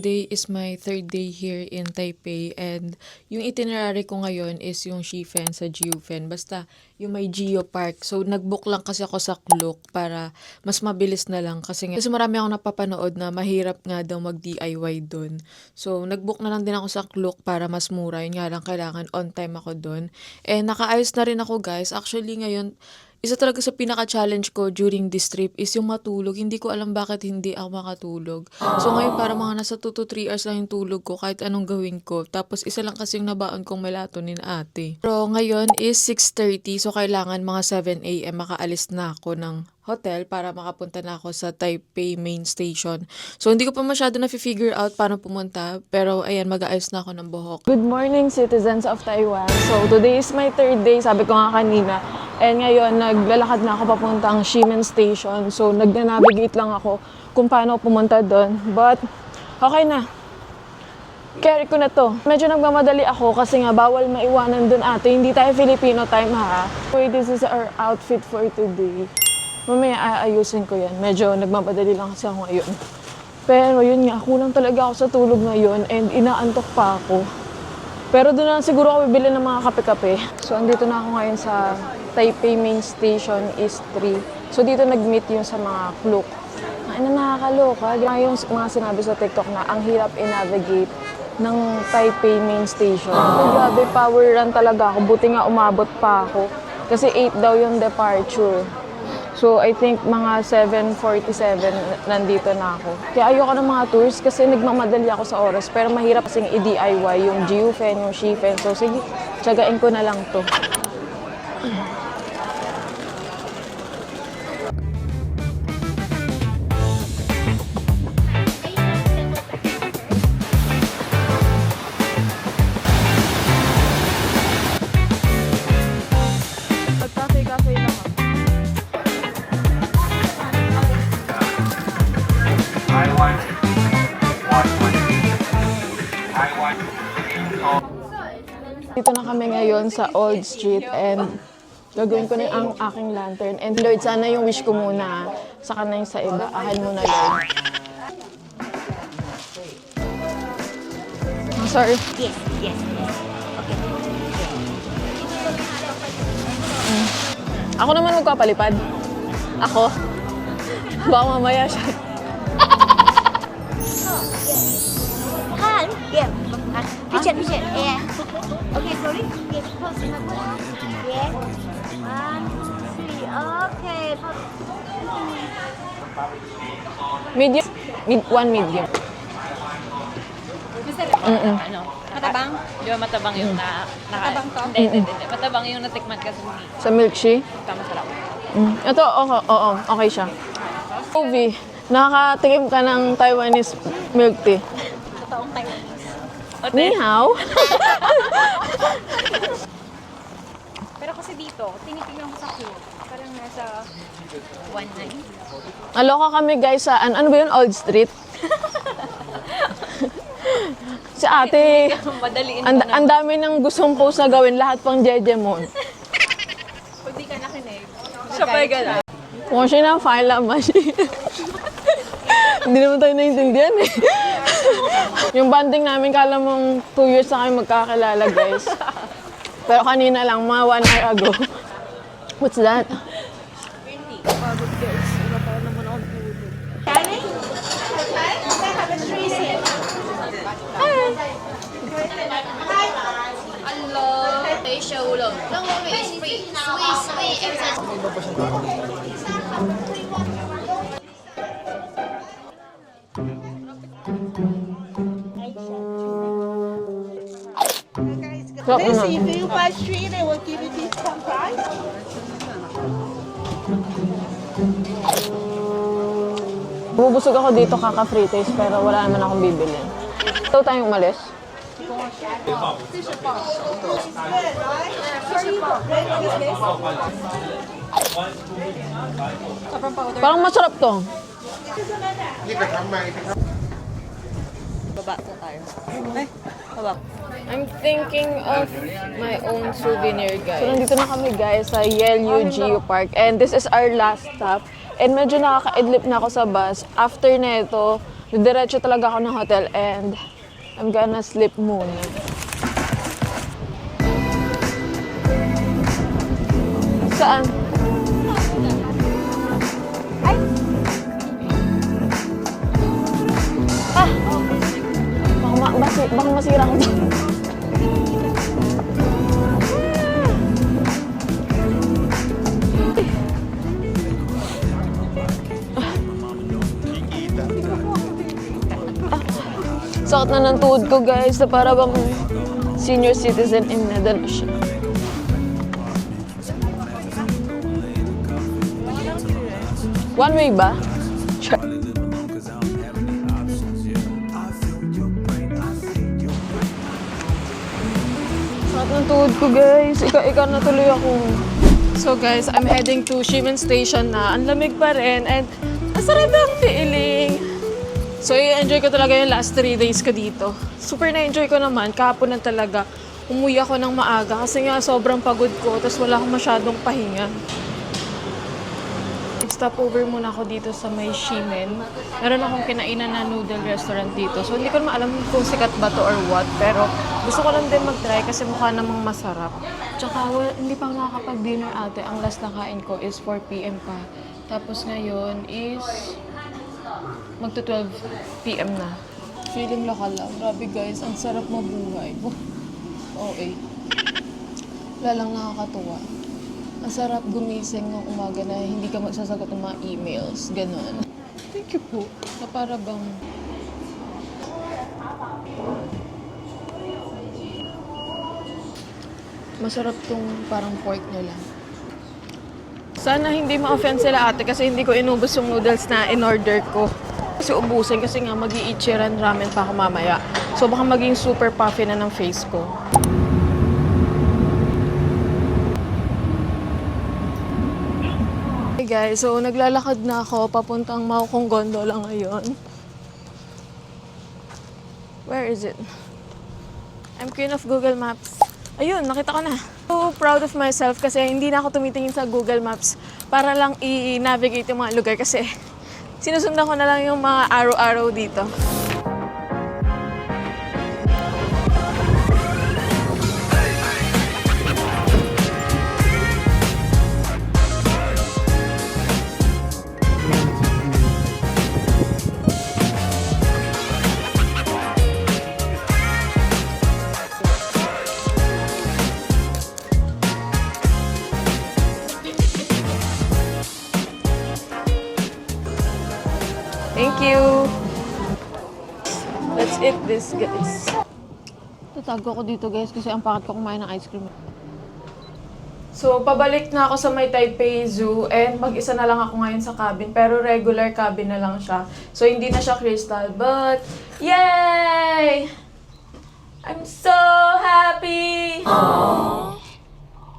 today is my third day here in Taipei and yung itinerary ko ngayon is yung Shifen sa Jiufen. Basta yung may Geo Park. So nagbook lang kasi ako sa Klook para mas mabilis na lang kasi marami akong napapanood na mahirap nga daw mag-DIY doon. So nagbook na lang din ako sa Klook para mas mura. Yun nga lang kailangan on time ako doon. And nakaayos na rin ako guys. Actually ngayon, isa talaga sa pinaka-challenge ko during this trip is yung matulog. Hindi ko alam bakit hindi ako makatulog. So ngayon para mga nasa 2 to 3 hours lang yung tulog ko kahit anong gawin ko. Tapos isa lang kasi yung nabaon kong melatonin ate. Pero ngayon is 6:30 so kailangan mga 7 a.m. makaalis na ako ng hotel para makapunta na ako sa Taipei main station. So hindi ko pa masyado na-figure out paano pumunta pero ayan mag-aayos na ako ng buhok. Good morning citizens of Taiwan. So today is my third day, sabi ko nga kanina. And ngayon naglalakad na ako papuntang Ximen Station. So nagna-navigate lang ako kung paano pumunta doon. But okay na. Carry ko na to. Medyo nagmamadali ako kasi nga bawal maiwanan doon ate. Hindi tayo Filipino time ha. So this is our outfit for today. Mamaya aayusin ko yan. Medyo nagmamadali lang kasi ako ngayon. Pero yun nga, kulang talaga ako sa tulog ngayon and inaantok pa ako. Pero doon na siguro ako bibili ng mga kape-kape. So andito na ako ngayon sa Taipei Main Station East 3. So dito nag-meet yung sa mga Klook. Ay na nakakaloka. Yung mga sinabi sa TikTok na ang hirap i-navigate ng Taipei Main Station. Grabe, power run talaga ako. Buti nga umabot pa ako. Kasi 8 daw yung departure. So, I think mga 7:47 nandito na ako. Kaya ayoko ng mga tours kasi nagmamadali ako sa oras. Pero mahirap kasing i-DIY yung Jiufen, yung Shifen. So, sige, tiyagain ko na lang to. Cafe lang ako. Dito na kami ngayon sa Old Street and gagawin ko na ang aking lantern. And Lord, sana yung wish ko muna, saka na yung sa iba. Akin muna, Lord. Oh, sorry. Yes. Okay. Ako naman magpapalipad. Ako? Baka mamaya siya. Hi. Yeah. Picture. Yeah. Okay, sorry. Yes. Yes. 1, 2, 3. Okay. Medium? One medium. Ano? Matabang? Di ba matabang yung matabang to? Hindi. Matabang yung natikman kasi Sa milkshake? masarap. Ito, okay siya. Movie, nakakatikim ka ng Taiwanese milk tea. Totoong Taiwanese. Ni hao? Pero kasi dito, tinitingnan ko sa queue. Parang nasa 1.9. Aloka kami guys sa, ano ba yun, Old Street? Si ate, Madaliin ang dami ng gustong post na gawin, lahat pang Jejemon. Kung di ka nakinig, siya pa yung gala. Kung siya na, file lang ba siya? Hindi naman tayo naiintindihan eh. Yung banding namin, kala mong 2 years na kayo magkakilala guys. Pero kanina lang, mga 1 hour ago. What's that? Pagod guys. Iba pa naman ako tulog. Hello，可以收了，任务is free，sweet everything。This, if you buy 3, they will give you discount price. Bubusog ako dito kaka-free taste pero wala naman akong bibili. Ito tayong umalis. Parang masarap to. Baba na tayo. Ay, baba. I'm thinking of my own souvenir, guys. So, nandito na kami, guys, sa Yelyu Geo Park. And this is our last stop. And medyo nakaka-idlip na ako sa bus. After na ito, Diretso talaga ako ng hotel and I'm gonna sleep muna. Saan? Ay! Baka masira ko to. Sakit na ng tuhod ko, guys, na para bang senior citizen in Netherlands. One way ba? Sakit ng tuhod ko, guys. Ika na tuloy ako. So guys, I'm heading to Shimen Station na. Ang lamig pa rin and masarap ang feeling. So i-enjoy ko talaga yung last 3 days ko dito. Super na-enjoy ko naman. Kahapon na talaga. Umuwi ako ng maaga kasi nga sobrang pagod ko tapos wala akong masyadong pahinga. Stopover muna ako dito sa may Shimen. Meron akong kinainan na noodle restaurant dito. So hindi ko naman alam kung sikat ba to or what. Pero gusto ko lang din mag-try kasi mukha namang masarap. Tsaka hindi pa makakapag-dinner ate. Ang last na kain ko is 4 p.m. pa. Tapos ngayon is magto 12 p.m. na. Feeling lokal lang. Grabe guys, ang sarap mabuhay. Okay. Wala lang nakakatuwa. Ang sarap gumising ng umaga na hindi ka magsasagot ng mga emails. Ganon. Thank you po. Na para bang... Masarap tong parang pork nila. Sana hindi ma-offend sila ate kasi hindi ko inubos yung noodles na in-order ko. Kasi ubusin kasi nga mag-i-ichiran ramen pa ako mamaya. So baka maging super puffy na ng face ko. Hey guys, so naglalakad na ako papuntang Maokong Gondola ngayon. Where is it? I'm queen of Google Maps. Ayun, nakita ko na. So proud of myself kasi hindi na ako tumitingin sa Google Maps para lang i-navigate yung mga lugar kasi sinusundan ko na lang yung mga arrow-arrow dito. Thank you! Let's eat this, guys. Tatago ko dito, guys, kasi ang pakit ko kumain ng ice cream. So, pabalik na ako sa may Taipei Zoo and mag-isa na lang ako ngayon sa cabin. Pero regular cabin na lang siya. So, hindi na siya crystal. But, yay! I'm so happy! Aww.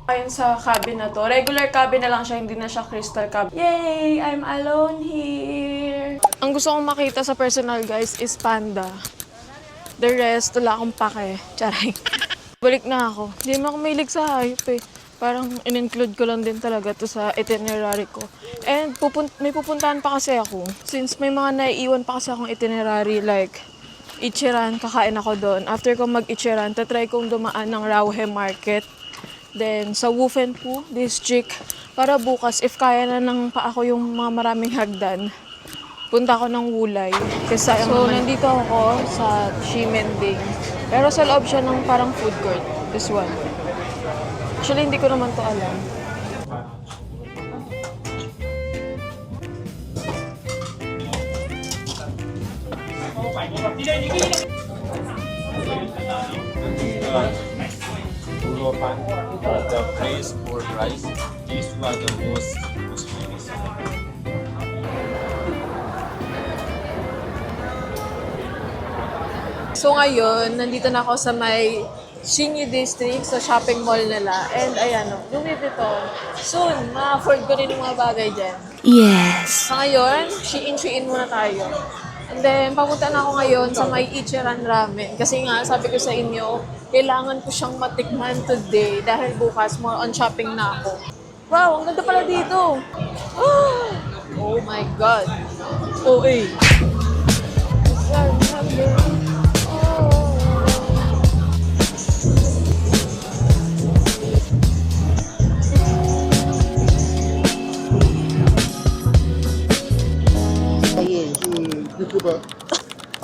Ayun sa cabin na to. Regular cabin na lang siya, hindi na siya crystal cabin. Yay! I'm alone here! Ang gusto kong makita sa personal, guys, is panda. The rest, wala akong pake. Charay. Balik na ako. Hindi mo ako mahilig sa hayop eh. Parang in-include ko lang din talaga to sa itinerary ko. And may pupuntahan pa kasi ako. Since may mga naiiwan pa kasi akong itinerary like Ichiran, kakain ako doon. After ko mag-Ichiran, tatry kong dumaan ng Rauhe Market. Then, sa Wufenpu District, para bukas, if kaya na ng pa ako yung mga maraming hagdan, punta ako ng Wulay. Kasi sayang so, naman. Nandito ako sa Ximending. Pero sa loob siya ng parang food court. This one. Actually, hindi ko naman to alam. The place for rice. These were the most famous. So ngayon, nandito na ako sa may Xinyi District, sa shopping mall nila. And ayan o, Louis Vuitton. Soon, ma-afford ko rin yung mga bagay dyan. Yes. Sa ngayon, Shein muna tayo. And then, papunta na ako ngayon sa may Ichiran Ramen. Kasi nga, sabi ko sa inyo, kailangan ko siyang matikman today dahil bukas more on shopping na ako. Wow, ang ganda pala dito. Oh my God. OA.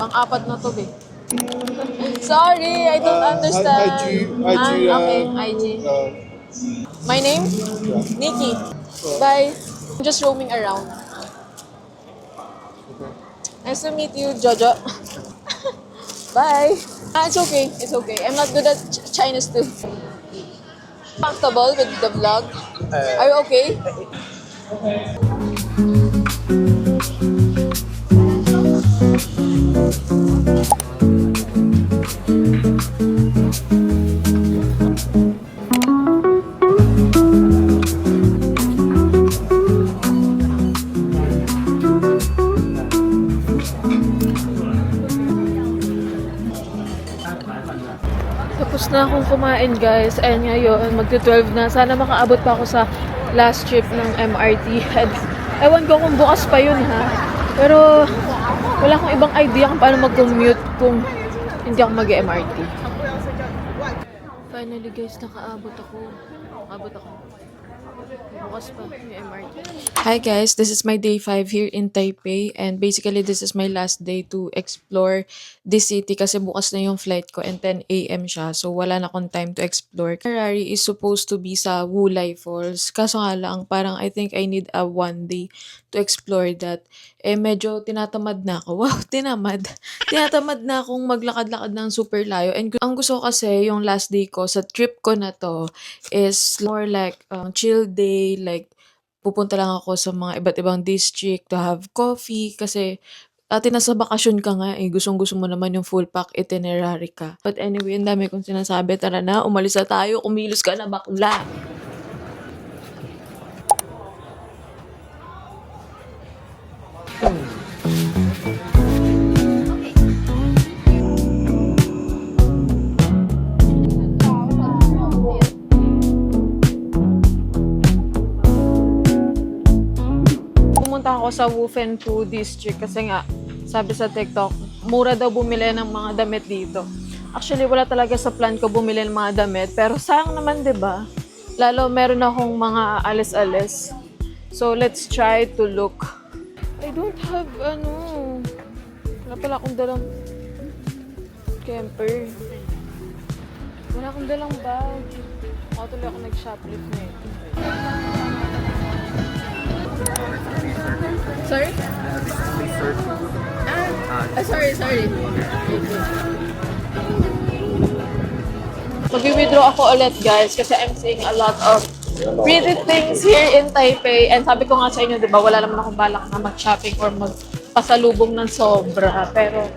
Pang-apat na to, eh. Sorry, I don't understand. Okay, IG. My name? Nikki. Bye. I'm just roaming around. Nice to meet you, Jojo. Bye. It's okay. It's okay. I'm not good at Chinese too. Comfortable with the vlog? Are you okay? Tapos na akong kumain, guys. And ngayon, magti-12 na. Sana makaabot pa ako sa last trip ng MRT. And ewan ko kung bukas pa yun, ha? Pero wala akong ibang idea kung paano mag-commute kung hindi ako mag-MRT. Finally, guys, nakaabot ako. Bukas pa yung MRT. Hi guys, this is my day 5 here in Taipei, and basically this is my last day to explore this city kasi bukas na yung flight ko and 10 a.m. siya, so wala na akong time to explore. Ferrari is supposed to be sa Wulai Falls, kaso nga lang parang I think I need a 1 day to explore that. Eh medyo tinatamad na ako. Wow, tinatamad na akong maglakad-lakad ng super layo, and ang gusto ko kasi yung last day ko sa trip ko na to is more like chill day, like pupunta lang ako sa mga iba't ibang district to have coffee kasi nasa bakasyon ka nga eh, gustong-gusto mo naman yung full pack itinerary ka. But anyway, ang dami kong sinasabi, tara na, umalis na tayo, kumilos ka na bakla. Pumunta ako sa Wufenpu District kasi nga, sabi sa TikTok, mura daw bumili ng mga damit dito. Actually, wala talaga sa plan ko bumili ng mga damit, pero sayang naman, 'di ba? Lalo meron akong mga alis-alis. So, let's try to look. I don't have, wala pala akong dalang camper. Wala akong dalang bag. Ako tuloy ako nag-shoplift na ito. Sorry? Sorry. Mag-withdraw ako ulit, guys, kasi I'm seeing a lot of pretty things here in Taipei. And sabi ko nga sa inyo, di ba, wala naman akong balak na mag-shopping or magpasalubong ng sobra. Pero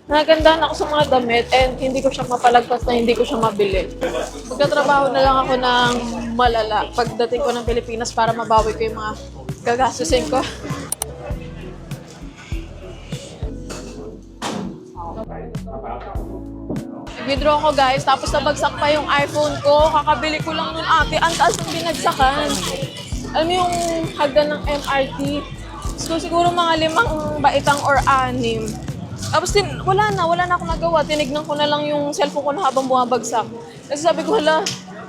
nagandahan ako sa mga damit and hindi ko siya mapalagpas na hindi ko siya mabili. Magkatrabaho na lang ako ng malala pagdating ko ng Pilipinas para mabawi ko yung mga gagastusin ko. Withdraw ko, guys, tapos nabagsak pa yung iPhone ko. Kakabili ko lang nun, ate. Ang taas ng binagsakan. Alam mo yung hagdan ng MRT? So, siguro mga 5 baitang or 6. Tapos wala na akong nagawa. Tinignan ko na lang yung cellphone ko na habang bumabagsak. Kasi sabi ko,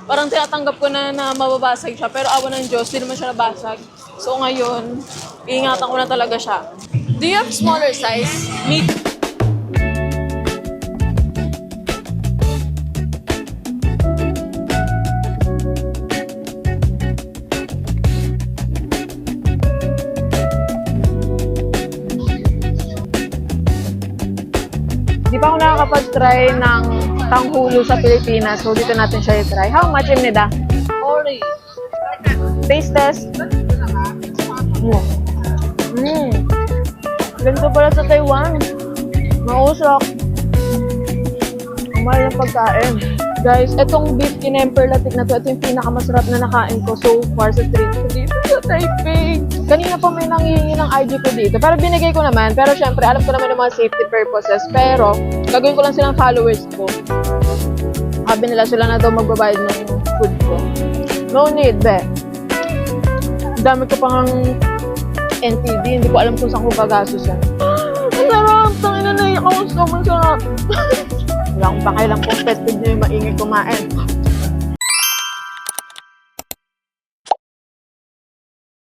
parang tinatanggap ko na mababasag siya. Pero awa ng Diyos, di naman siya nabasag. So ngayon, iingatan ko na talaga siya. Do you have smaller size? Me. Di pa ako nakakapag-try ng tanghulo sa Pilipinas, so dito natin siya i-try. How much, Imnida? Sorry. Taste test. Ganito pala sa Taiwan. Mausok. Ang mahal ng pagkain. Guys, etong beef kinemperlatik na to, ito yung pinakamasarap na nakain ko so far sa trip ko dito sa Taipei. Kanina pa may nanghihingi ng ID ko dito, pero binigay ko naman. Pero syempre, alam ko naman yung mga safety purposes. Pero, gagawin ko lang silang followers ko. Sabi nila sila na daw magbabayad ng food ko. No need, be. Dami ko pang NTD, hindi ko alam kung saan ko gagastos yan. Ang sarap! Tangina na yung sobrang sarap. Wala akong pakialam kung festive nyo yung maingay kumain.